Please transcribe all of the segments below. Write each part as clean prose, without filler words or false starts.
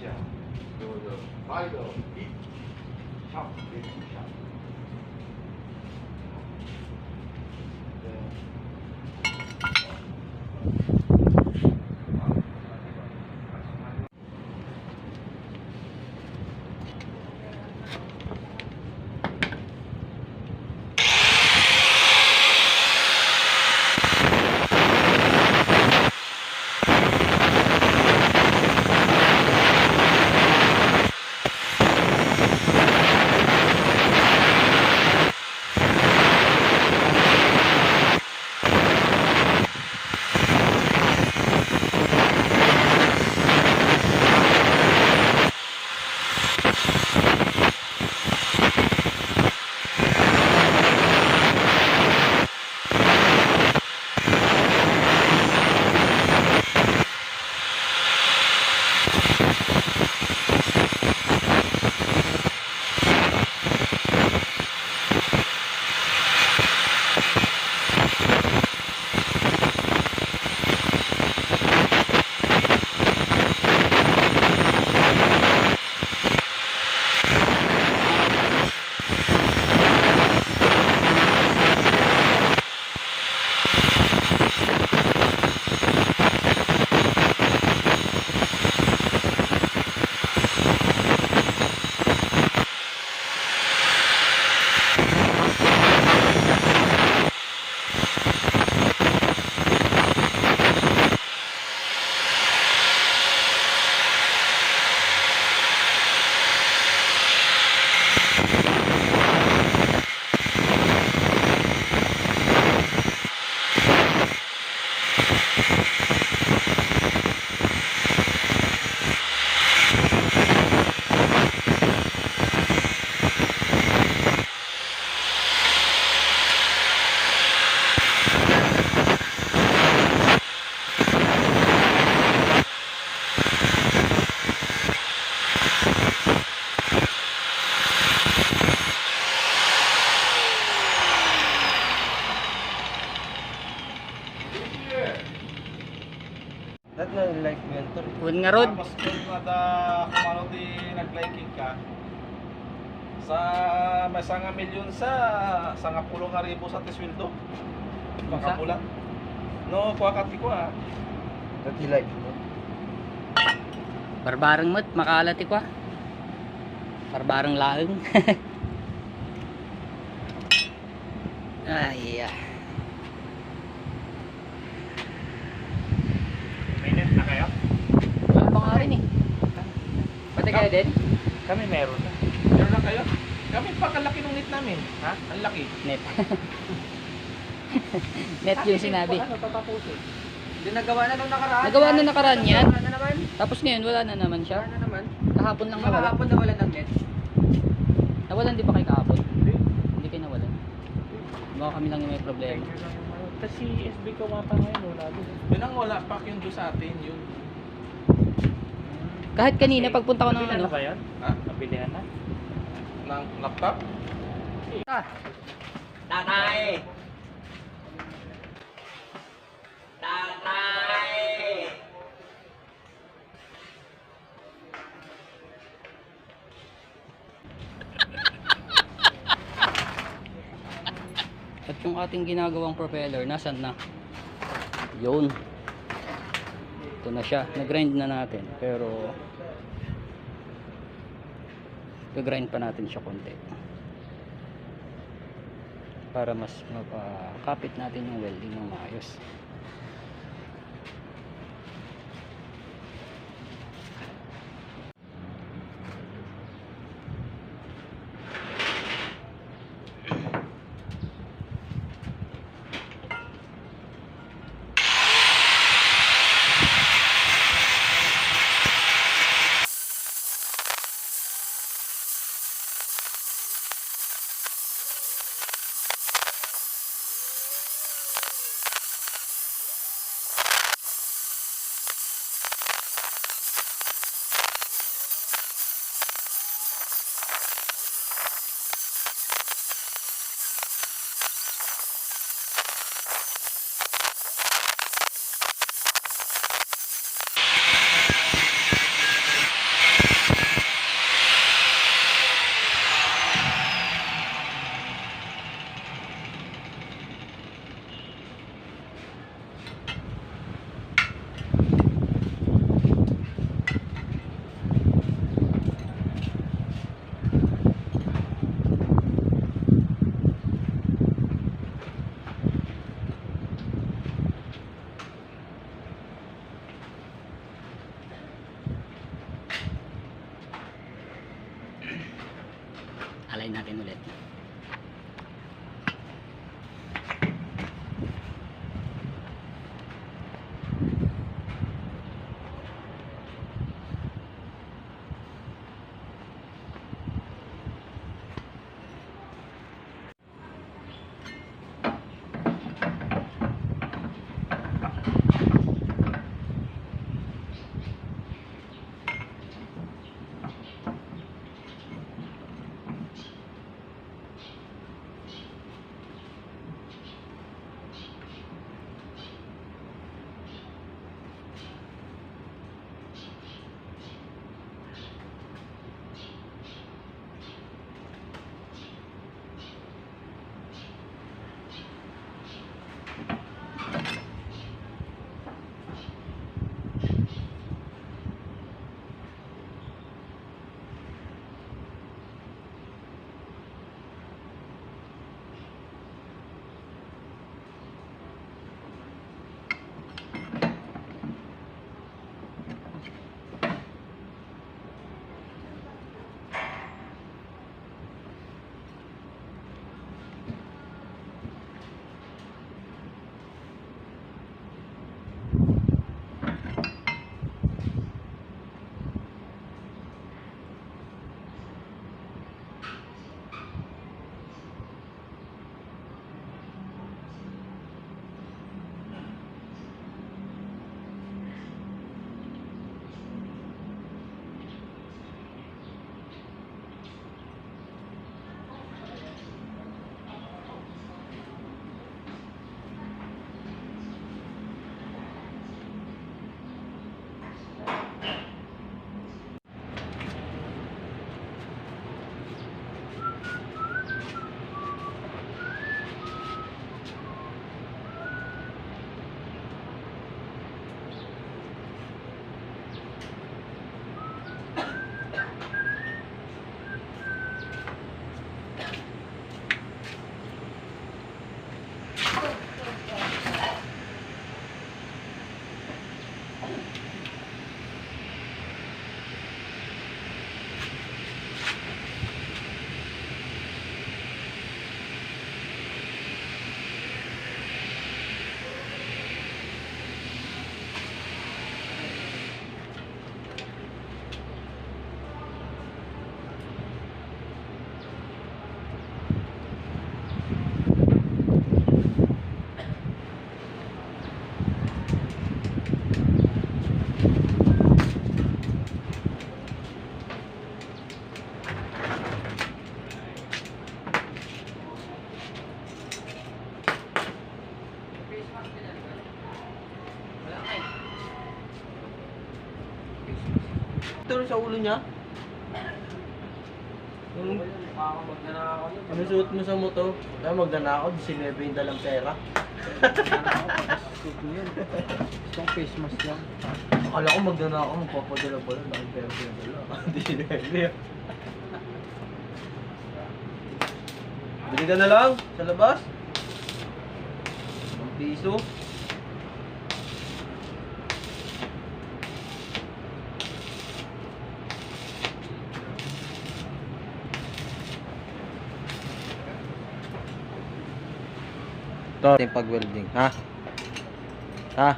siya. So, idle, hit, shot, hit, shot. That na like mentor. Kun nga rod. Tapos kung kung ano di nag-liking ka, sa may sanga milyon sa nga pulong nga ribo sa tiswildo. Makapulan. No, kuha kati ko ah. That he like. Barbarang mat, makalati ko. Barbarang laeng. Ay, Mainit na kayo? wala pa nga rin eh. Pati kayo din? Kami meron na. Meron na kayo? Kami pa kalaki nung net namin. Ha? Ang laki. Net. Net yung sinabi. Ano tatapusin? Hindi nagawa na nung nakaraan. Nagawa na nakaraan yan. Wala na naman. Tapos ngayon wala na naman siya. Wala na naman. Kahapon lang nawala. Kahapon na wala ng net. Nawalan di ba kayo kahapon? Hindi kayo nawalan. Baka kami lang yung may problema. Kasi SB ko mapa ngayon, wala din. Yun ang wala pa yung doon sa atin. Yun. Kahit kanina pagpunta ko ng Nabilihan ano. na ba yan? Ha? Nabilihan na? Ng laptop? Tatay! Tatay! At yung ating ginagawang propeller, nasan na? Yun. Ito na siya. Nag-grind na natin. Pero gagrind pa natin siya konti. Para mas mapakapit natin yung welding ng maayos. try natin ulit. Ito sa ulo niya. Ano suot mo sa moto? Kaya magdanakaw, 19 yung dalang pera. Suot mo yan. Itong face mask lang. Akala ko magdanakaw, magpapadala pala. Dahil pera pinadala. Hindi sinebe. Bili ka na lang sa labas. 1 piso. Ito yung pag-welding, ha? Ha?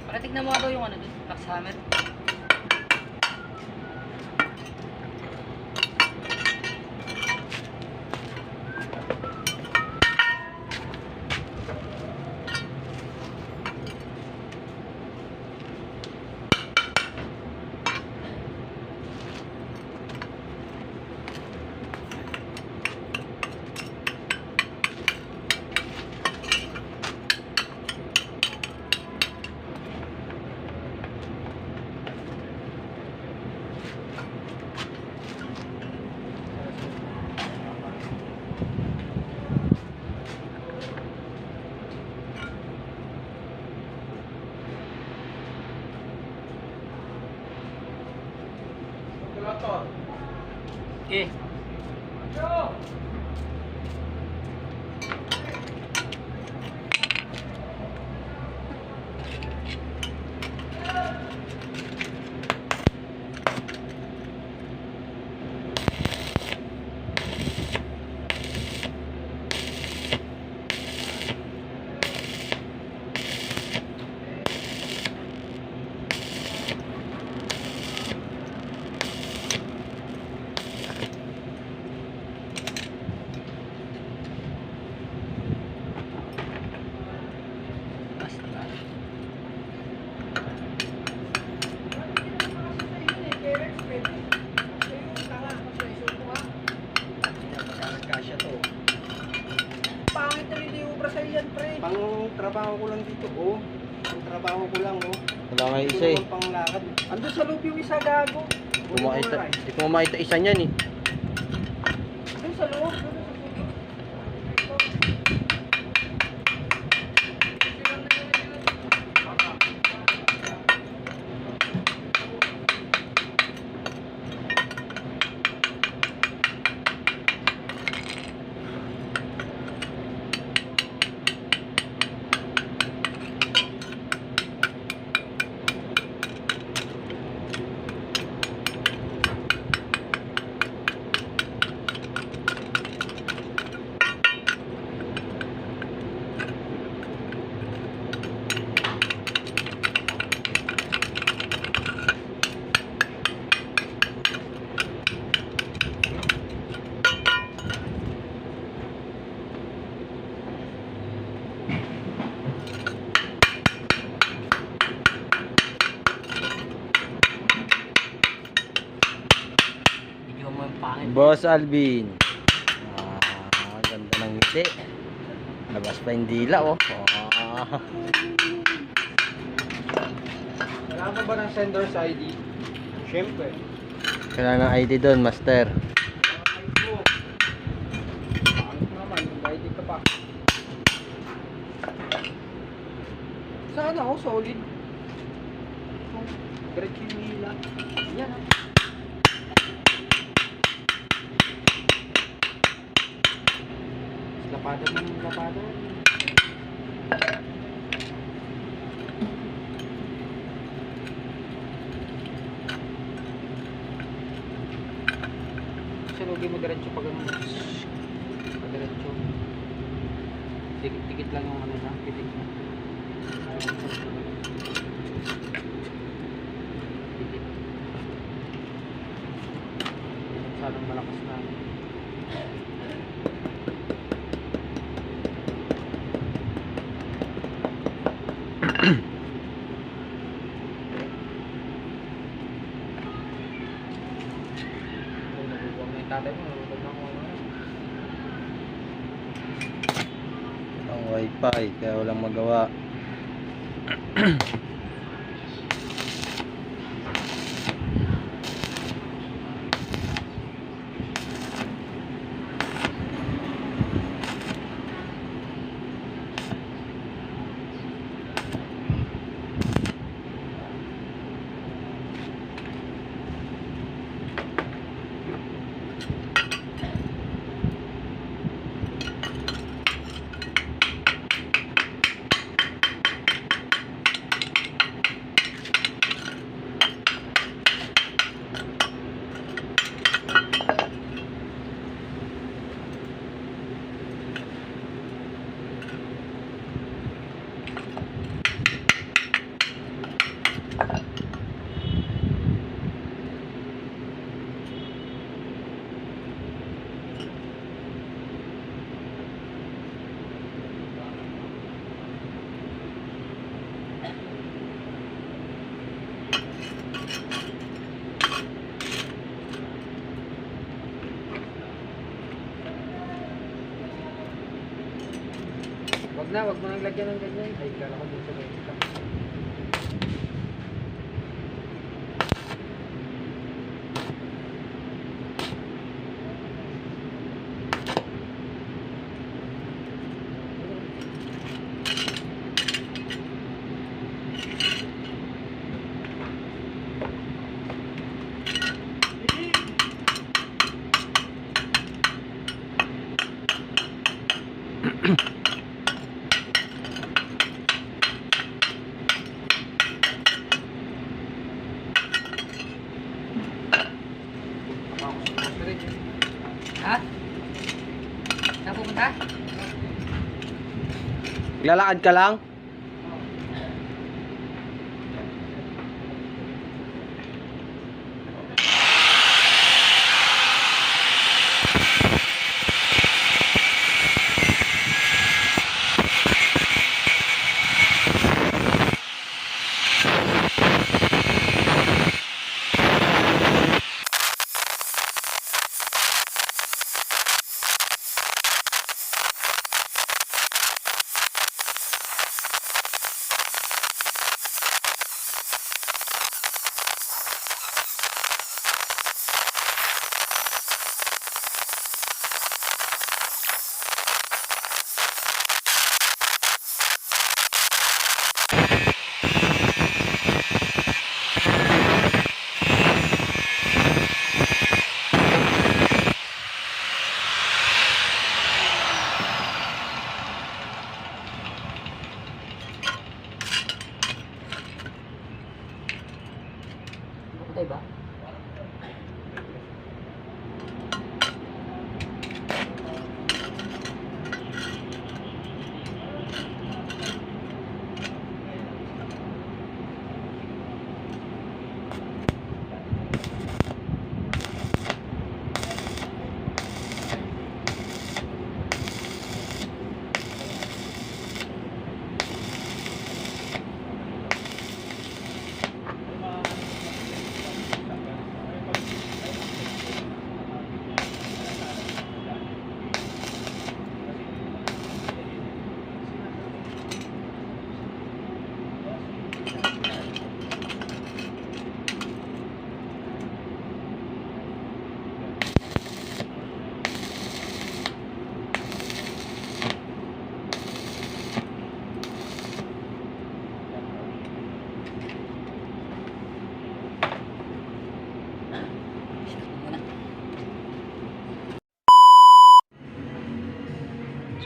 Para tignan mo nga daw yung ano dun, box hammer. Okay. Taas, taas. Kasya to. Pangit na hindi ubra sa iyan, pre. Pang trabaho ko lang dito, oh. Pang trabaho ko lang, oh. Wala nga Ito isa eh. naman pang lakad. Andun sa loob yung isa, gago. Hindi ko makita isa niyan eh. Doon sa loob. Video mo yung pangit. Boss Alvin. Ganda ng ngiti. Labas pa yung dila oh. Wala ka ba ng sender's ID? Siyempre. Kailangan ng ID doon, master. Pangit naman, may ID ka pa. Sana ako solid. Diretso yung hila. Yan ah. Lapado ng lapado. Sunugin mo diretso pag ano. Pag diretso. Dikit-dikit lang yung ano na. Dikit na. Dikit. Masyadong malakas na. Naguguwang na yung tatay mo. Naguguwang na ako. Ang wifi, kaya walang magawa. Wag mo nang lagyan ng ganyan. Ay, kala ko dun sa Mexico. Ha? Saan pupunta? Lalakad ka lang? Pantay ba?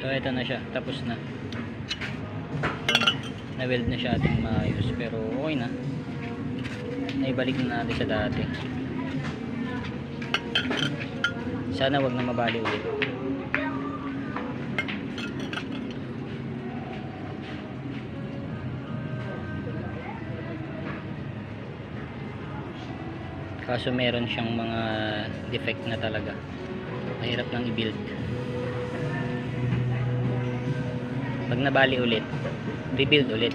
So ito na siya, tapos na. Na-weld na siya ating maayos, pero okay na. Naibalik na natin sa dati. Sana wag na mabali ulit. Kaso meron siyang mga defect na talaga. Mahirap nang i-build. Pag nabali ulit, rebuild ulit.